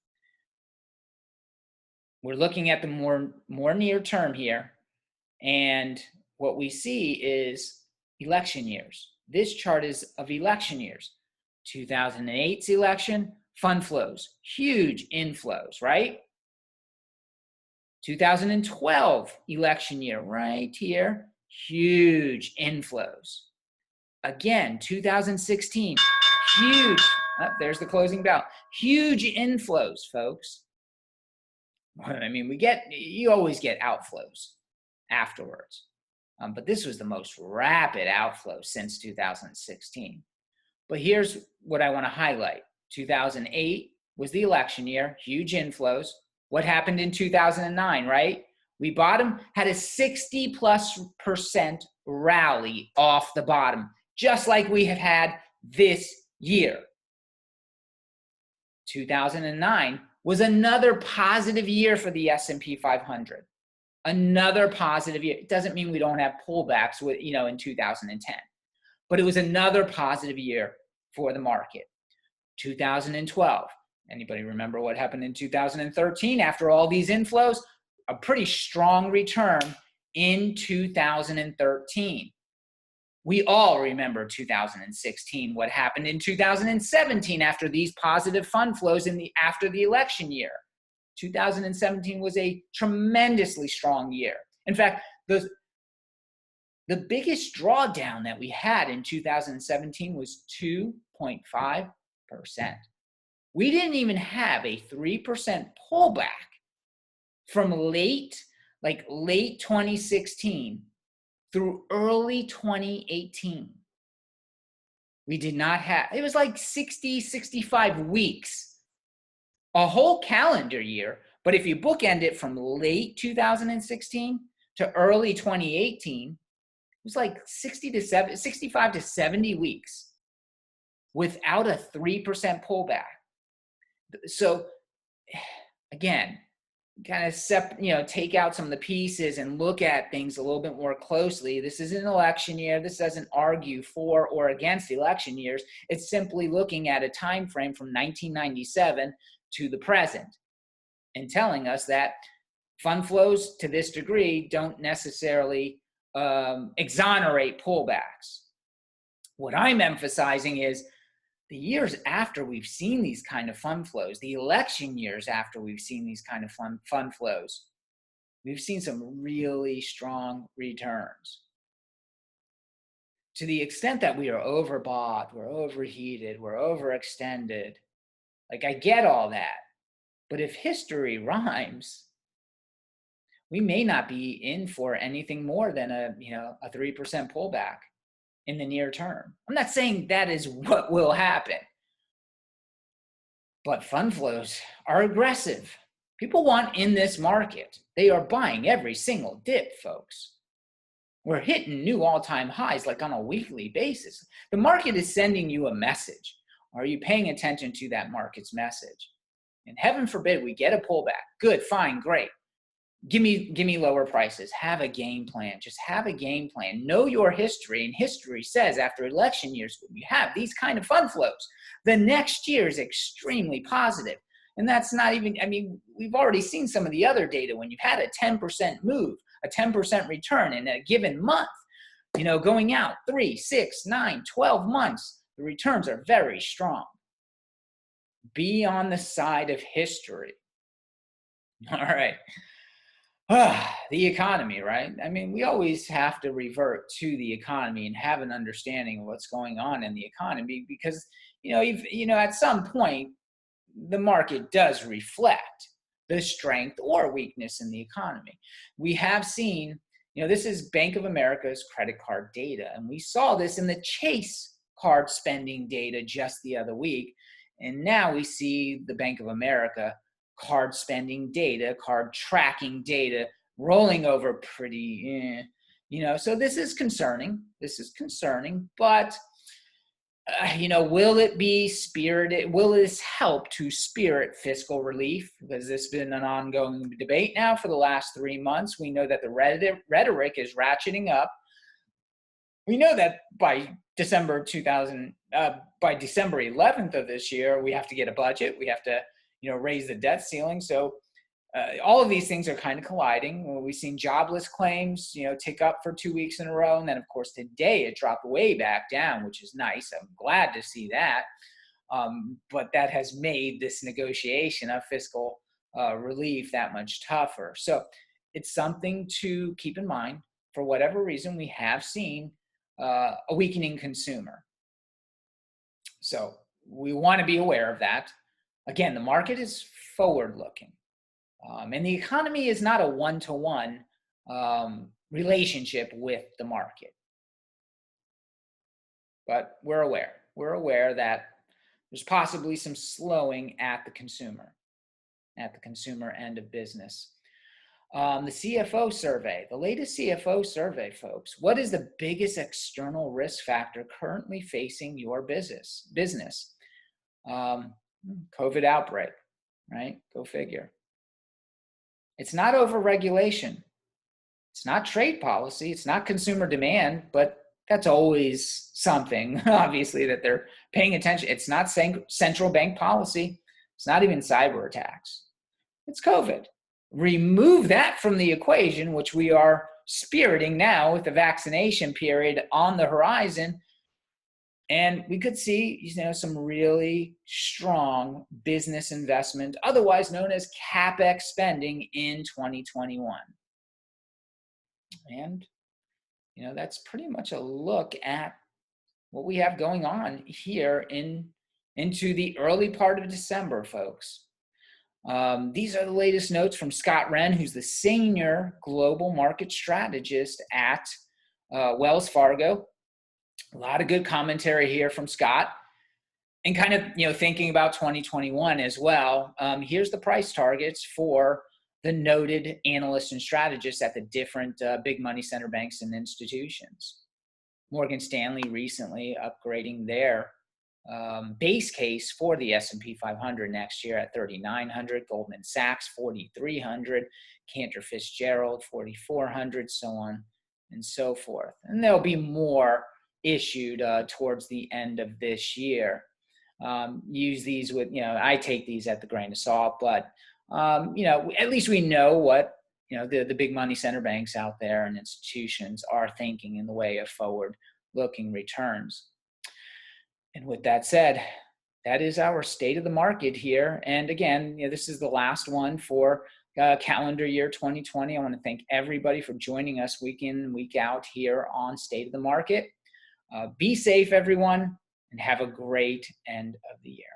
We're looking at the more near term here, and what we see is election years. This chart is of election years. 2008's election, fund flows, huge inflows, right? 2012 election year, right here, huge inflows. Again, 2016, huge, there's the closing bell, huge inflows, folks. You always get outflows afterwards. But this was the most rapid outflow since 2016. But here's what I want to highlight. 2008 was the election year, huge inflows. What happened in 2009, right? We bottom, had a 60+% rally off the bottom, just like we have had this year. 2009 was another positive year for the S&P 500. Another positive year. It doesn't mean we don't have pullbacks in 2010, but it was another positive year for the market. 2012. Anybody remember what happened in 2013 after all these inflows? A pretty strong return in 2013. We all remember 2016, what happened in 2017 after these positive fund flows after the election year. 2017 was a tremendously strong year. In fact, the biggest drawdown that we had in 2017 was 2.5%. We didn't even have a 3% pullback from late 2016 through early 2018. We did not have, it was like 60, 65 weeks. A whole calendar year, but if you bookend it from late 2016 to early 2018, it was like 65 to 70 weeks without a 3% pullback. So again, kind of take out some of the pieces and look at things a little bit more closely. This is an election year. This doesn't argue for or against election years. It's simply looking at a time frame from 1997 to the present and telling us that fund flows to this degree don't necessarily exonerate pullbacks. What I'm emphasizing is the years after we've seen these kind of fund flows, the election years after we've seen these kind of fund flows, we've seen some really strong returns. To the extent that we are overbought, we're overheated, we're overextended, like, I get all that, but if history rhymes, we may not be in for anything more than a 3% pullback in the near term. I'm not saying that is what will happen, but fund flows are aggressive. People want in this market. They are buying every single dip, folks. We're hitting new all-time highs like on a weekly basis. The market is sending you a message. Are you paying attention to that market's message? And heaven forbid we get a pullback. Good, fine, great. Give me lower prices. Have a game plan. Just have a game plan. Know your history. And history says after election years, when you have these kind of fund flows, the next year is extremely positive. And that's not even, we've already seen some of the other data when you've had a 10% move, a 10% return in a given month. going out 3, 6, 9, 12 months, the returns are very strong. Be on the side of history. All right. The economy, right? I mean, we always have to revert to the economy and have an understanding of what's going on in the economy because, at some point, the market does reflect the strength or weakness in the economy. We have seen, this is Bank of America's credit card data, and we saw this in the Chase card spending data just the other week. And now we see the Bank of America card spending data, card tracking data rolling over pretty, so this is concerning. But will it be spirited? Will this help to spirit fiscal relief? Because this has been an ongoing debate now for the last 3 months. We know that the rhetoric is ratcheting up. We know that by December 11th of this year, we have to get a budget. We have to, raise the debt ceiling. So all of these things are kind of colliding. We've seen jobless claims, tick up for 2 weeks in a row. And then, of course, today it dropped way back down, which is nice. I'm glad to see that. But that has made this negotiation of fiscal relief that much tougher. So it's something to keep in mind. For whatever reason, we have seen a weakening consumer. So we want to be aware of that. Again, the market is forward-looking. And the economy is not a one-to-one relationship with the market. But we're aware. We're aware that there's possibly some slowing at the consumer end of business. The Cfo Survey, the latest Cfo Survey, folks. What is the biggest external risk factor currently facing your business? COVID outbreak, right? Go figure. It's not overregulation. It's not trade policy. It's not consumer demand, but that's always something, obviously, that they're paying attention. It's not central bank policy. It's not even cyber attacks. It's COVID. Remove that from the equation, which we are spiriting now with the vaccination period on the horizon. And we could see, some really strong business investment, otherwise known as CapEx spending in 2021. And, that's pretty much a look at what we have going on here into the early part of December, folks. These are the latest notes from Scott Wren, who's the senior global market strategist at Wells Fargo. A lot of good commentary here from Scott, and kind of, thinking about 2021 as well. Here's the price targets for the noted analysts and strategists at the different big money center banks and institutions. Morgan Stanley recently upgrading their base case for the S&P 500 next year at 3,900, Goldman Sachs 4,300, Cantor Fitzgerald 4,400, so on and so forth. And there'll be more issued towards the end of this year. Use these with, I take these at the grain of salt, but at least we know what the big money center banks out there and institutions are thinking in the way of forward-looking returns. And with that said, that is our state of the market here. And again, this is the last one for calendar year 2020. I want to thank everybody for joining us week in and week out here on State of the Market. Be safe, everyone, and have a great end of the year.